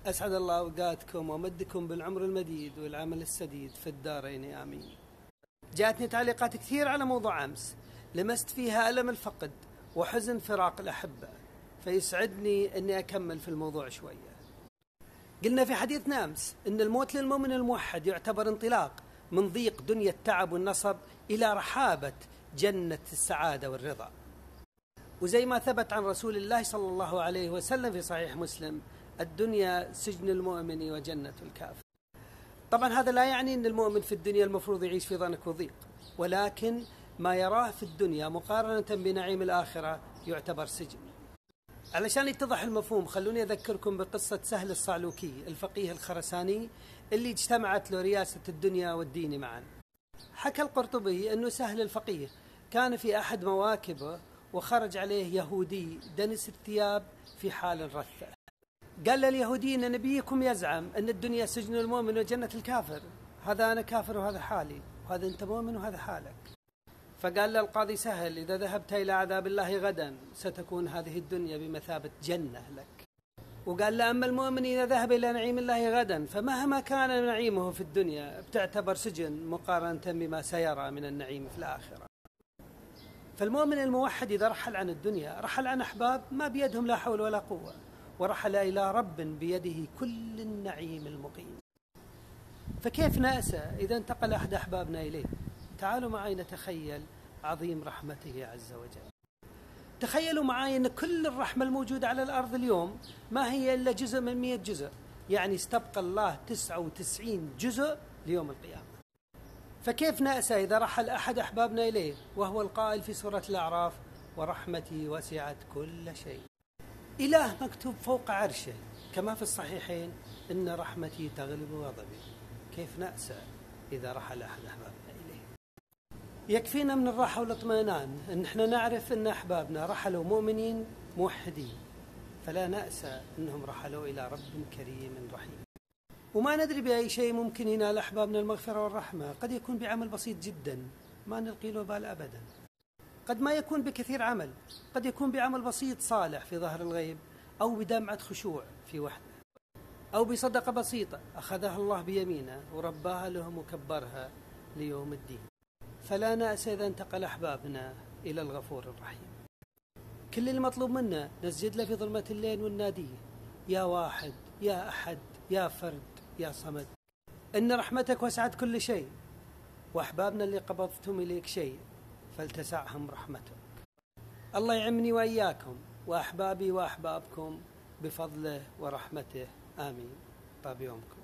أسعد الله أوقاتكم ومدكم بالعمر المديد والعمل السديد في الدارين آمين. جاءتني تعليقات كثير على موضوع أمس لمست فيها ألم الفقد وحزن فراق الأحبة، فيسعدني أني أكمل في الموضوع شوية. قلنا في حديثنا أمس أن الموت للمؤمن الموحد يعتبر انطلاق من ضيق دنيا التعب والنصب إلى رحابة جنة السعادة والرضا، وزي ما ثبت عن رسول الله صلى الله عليه وسلم في صحيح مسلم: الدنيا سجن المؤمن وجنة الكافر. طبعا هذا لا يعني أن المؤمن في الدنيا المفروض يعيش في ضنك وضيق، ولكن ما يراه في الدنيا مقارنة بنعيم الآخرة يعتبر سجن. علشان يتضح المفهوم خلوني أذكركم بقصة سهل الصعلوكي الفقيه الخرساني اللي اجتمعت له رياسة الدنيا والدين معا. حكى القرطبي أنه سهل الفقيه كان في أحد مواكبه وخرج عليه يهودي دنس الثياب في حال رثة. قال لليهودي أن نبيكم يزعم أن الدنيا سجن المؤمن وجنة الكافر، هذا أنا كافر وهذا حالي، وهذا أنت مؤمن وهذا حالك. فقال للقاضي سهل: إذا ذهبت إلى عذاب الله غدا ستكون هذه الدنيا بمثابة جنة لك. وقال له: أما المؤمن إذا ذهب إلى نعيم الله غدا فمهما كان نعيمه في الدنيا بتعتبر سجن مقارنة بما سيرى من النعيم في الآخرة. فالمؤمن الموحد إذا رحل عن الدنيا رحل عن أحباب ما بيدهم لا حول ولا قوة، ورحل إلى رب بيده كل النعيم المقيم. فكيف نأسى إذا انتقل أحد أحبابنا إليه؟ تعالوا معي نتخيل عظيم رحمته عز وجل. تخيلوا معي أن كل الرحمة الموجودة على الأرض اليوم ما هي إلا جزء من 100 جزء، يعني استبقى الله 99 جزء ليوم القيامة. فكيف نأسى إذا رحل أحد أحبابنا إليه وهو القائل في سورة الأعراف: ورحمتي وسعت كل شيء. إله مكتوب فوق عرشه كما في الصحيحين: إن رحمتي تغلب غضبي. كيف نأسى إذا رحل أحد أحبابنا إليه؟ يكفينا من الراحة والاطمئنان أن احنا نعرف أن أحبابنا رحلوا مؤمنين موحدين، فلا نأسى أنهم رحلوا إلى رب كريم رحيم. وما ندري بأي شيء ممكن ينال أحبابنا المغفرة والرحمة، قد يكون بعمل بسيط جدا ما نلقي له بال أبدا، قد ما يكون بكثير عمل، قد يكون بعمل بسيط صالح في ظهر الغيب، أو بدمعة خشوع في وحده، أو بصدقة بسيطة أخذها الله بيمينه ورباها لهم وكبرها ليوم الدين. فلا نأس إذا انتقل أحبابنا إلى الغفور الرحيم. كل المطلوب منا نسجد له في ظلمة الليل ونناديه: يا واحد، يا أحد، يا فرد، يا صمد، إن رحمتك وسعت كل شيء، وأحبابنا اللي قبضتهم إليك شيء فلتسعهم رحمتك. الله يعمني وإياكم وأحبابي وأحبابكم بفضله ورحمته، آمين. طاب يومكم.